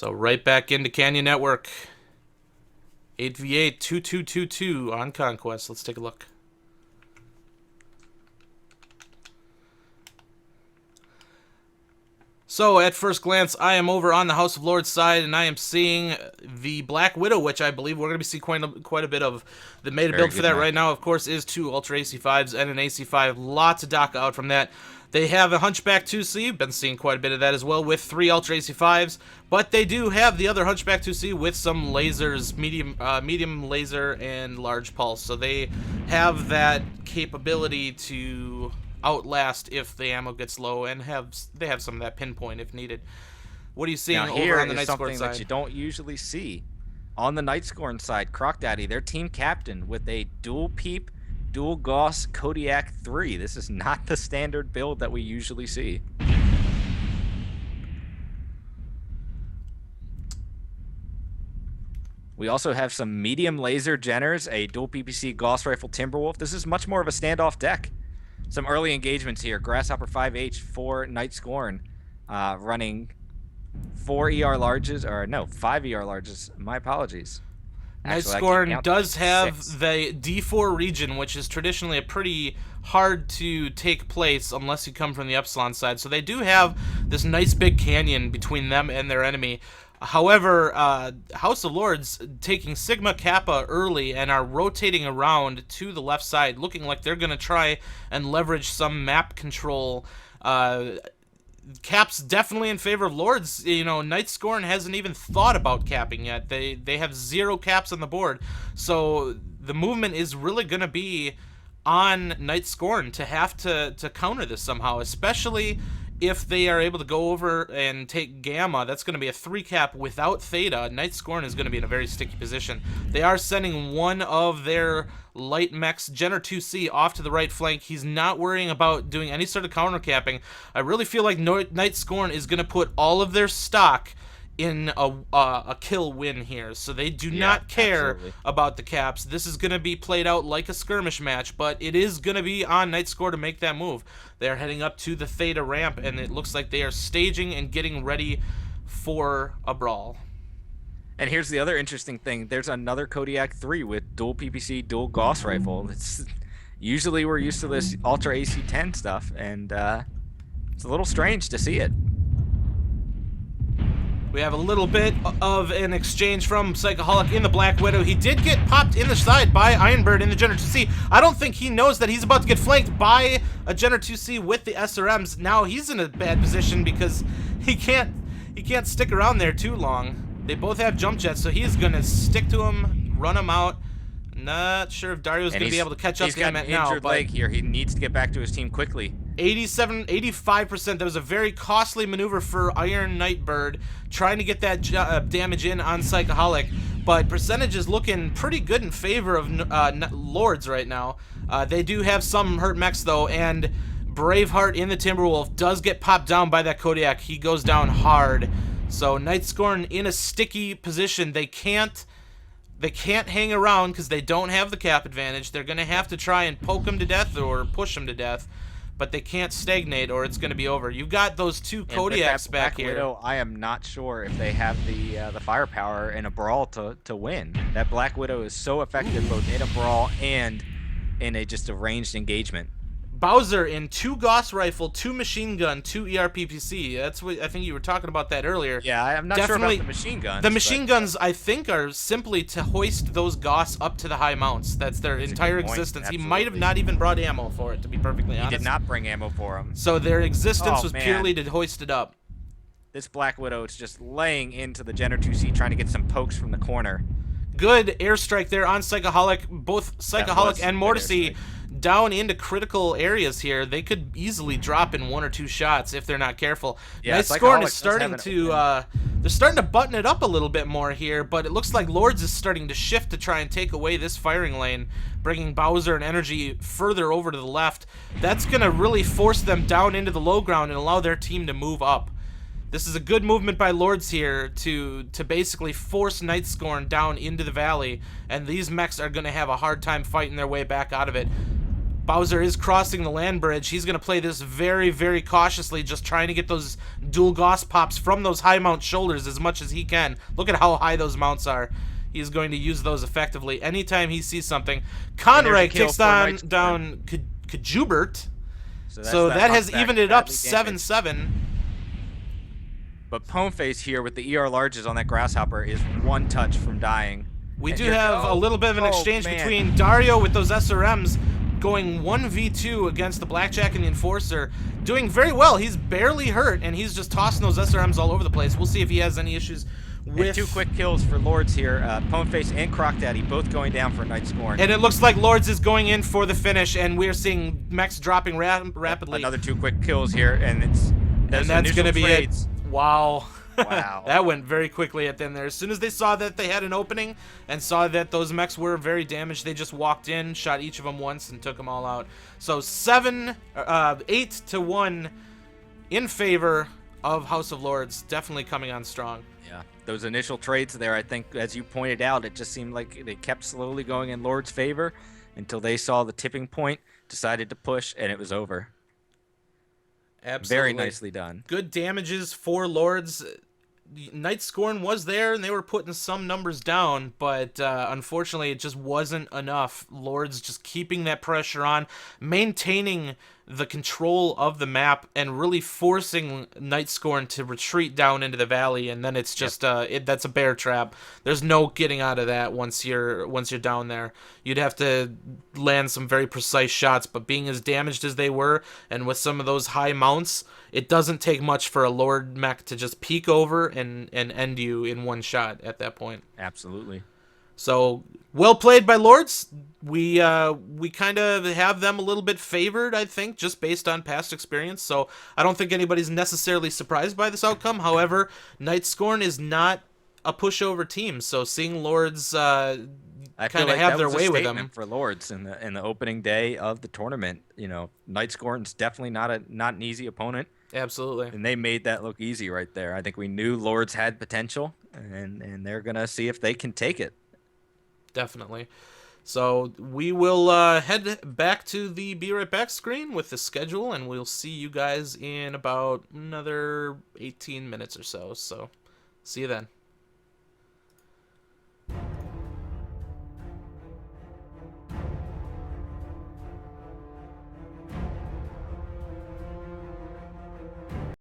So right back into Canyon Network. 8v8 2222 on Conquest. Let's take a look. So at first glance, I am over on the House of Lords side, and I am seeing the Black Widow, which I believe we're going to be seeing quite a bit of. The meta build for that right now, of course, is 2 Ultra AC5s and an AC5. Lots of DACA out from that. They have a Hunchback 2C, been seeing quite a bit of that as well, with 3 Ultra AC5s, but they do have the other Hunchback 2C with some lasers, medium laser and large pulse, so they have that capability to outlast if the ammo gets low, and they have some of that pinpoint if needed. What are you seeing over on the Night Scorn side? Something that you don't usually see. On the Night Scorn side, Croc Daddy, their team captain with a dual peep, dual Gauss Kodiak 3. This is not the standard build that we usually see. We also have some medium laser Jenners, a dual PPC Gauss rifle Timberwolf. This is much more of a standoff deck. Some early engagements here. Grasshopper 5H for Night Scorn, running 4 ER larges, or no, 5 ER larges. My apologies. Night Scorn does have the D4 region, which is traditionally a pretty hard to take place unless you come from the Epsilon side. So they do have this nice big canyon between them and their enemy. However, House of Lords taking Sigma Kappa early and are rotating around to the left side, looking like they're going to try and leverage some map control. Cap's definitely in favor of Lords. You know, Night Scorn hasn't even thought about capping yet. They have 0 caps on the board. So the movement is really going to be on Night Scorn to have to counter this somehow, especially if they are able to go over and take Gamma. That's going to be a 3 cap without Theta. Night Scorn is going to be in a very sticky position. They are sending one of their light mechs, Jenner 2C, off to the right flank. He's not worrying about doing any sort of counter capping. I really feel like Night Scorn is going to put all of their stock in a kill win here, so they do not care about the caps. This is going to be played out like a skirmish match, but it is going to be on Night Scorn to make that move. They're heading up to the Theta ramp, and it looks like they are staging and getting ready for a brawl. And here's the other interesting thing. There's another Kodiak 3 with dual PPC, dual Gauss rifle. Usually we're used to this Ultra AC10 stuff, and it's a little strange to see it. We have a little bit of an exchange from Psychoholic in the Black Widow. He did get popped in the side by Ironbird in the Jenner 2C. I don't think he knows that he's about to get flanked by a Jenner 2C with the SRMs. Now he's in a bad position because he can't stick around there too long. They both have jump jets, so he's going to stick to him, run him out. Not sure if Dario's going to be able to catch up to him now. He's got an injured leg here. He needs to get back to his team quickly. 85%. That was a very costly maneuver for Iron Nightbird, trying to get that damage in on Psychoholic, but percentage is looking pretty good in favor of Lords right now. They do have some hurt mechs though, and Braveheart in the Timberwolf does get popped down by that Kodiak. He goes down hard. So Night Scorn in a sticky position. They can't hang around because they don't have the cap advantage. They're going to have to try and poke him to death or push him to death, but they can't stagnate or it's going to be over. You've got those 2 Kodiaks back here. Widow, I am not sure if they have the firepower in a brawl to win. That Black Widow is so effective both in a brawl and in just a ranged engagement. Bowser in 2 Gauss rifle, 2 machine gun, 2 ERPPC. That's what I think you were talking about that earlier. Yeah, I'm not sure about the machine guns. The machine guns, I think, are simply to hoist those Gauss up to the high mounts. That's their entire existence. Absolutely. He might have not even brought ammo for it, to be perfectly honest. He did not bring ammo for him. So their existence was purely to hoist it up. This Black Widow is just laying into the Jenner 2C, trying to get some pokes from the corner. Good airstrike there on Psychoholic. Both Psychoholic and Mortisy down into critical areas here. They could easily drop in 1 or 2 shots if they're not careful. Yeah, Night Scorn is starting to they're starting to button it up a little bit more here, but it looks like Lords is starting to shift to try and take away this firing lane, bringing Bowser and Energy further over to the left. That's going to really force them down into the low ground and allow their team to move up. This is a good movement by Lords here to basically force Night Scorn down into the valley, and these mechs are going to have a hard time fighting their way back out of it. Bowser is crossing the land bridge. He's going to play this very, very cautiously, just trying to get those dual Gauss pops from those high mount shoulders as much as he can. Look at how high those mounts are. He's going to use those effectively anytime he sees something. Conrad takes down Kajubert. So that has evened it up 7-7. But Poneface here with the ER larges on that Grasshopper is one touch from dying. We do have a little bit of an exchange between Dario with those SRMs going 1v2 against the Blackjack and the Enforcer, doing very well. He's barely hurt, and he's just tossing those SRMs all over the place. We'll see if he has any issues with... And 2 quick kills for Lords here. Poneface and Croc Daddy both going down for Night Scorn. And it looks like Lords is going in for the finish, and we're seeing mechs dropping rapidly. Another 2 quick kills here, and that's going to be it. Wow. Wow. That went very quickly at them there. As soon as they saw that they had an opening and saw that those mechs were very damaged, they just walked in, shot each of them once, and took them all out. So 8-1 in favor of House of Lords, definitely coming on strong. Yeah, those initial trades there, I think, as you pointed out, it just seemed like they kept slowly going in Lords' favor until they saw the tipping point, decided to push, and it was over. Absolutely. Very nicely done. Good damages for Lords. Night Scorn was there, and they were putting some numbers down, but unfortunately, it just wasn't enough. Lords just keeping that pressure on, maintaining the control of the map, and really forcing Night Scorn to retreat down into the valley, and then it's just that's a bear trap. There's no getting out of that once you're down there. You'd have to land some very precise shots, but being as damaged as they were, and with some of those high mounts, it doesn't take much for a Lord mech to just peek over and end you in one shot at that point. Absolutely. So, well played by Lords. We kind of have them a little bit favored, I think, just based on past experience. So, I don't think anybody's necessarily surprised by this outcome. However, Night Scorn is not a pushover team. So, seeing Lords kind of have their way with them for Lords in the opening day of the tournament, Night Scorn's definitely not an easy opponent. Absolutely. And they made that look easy right there. I think we knew Lords had potential, and they're going to see if they can take it. Definitely. So we will head back to the Be Right Back screen with the schedule, and we'll see you guys in about another 18 minutes or so. So see you then.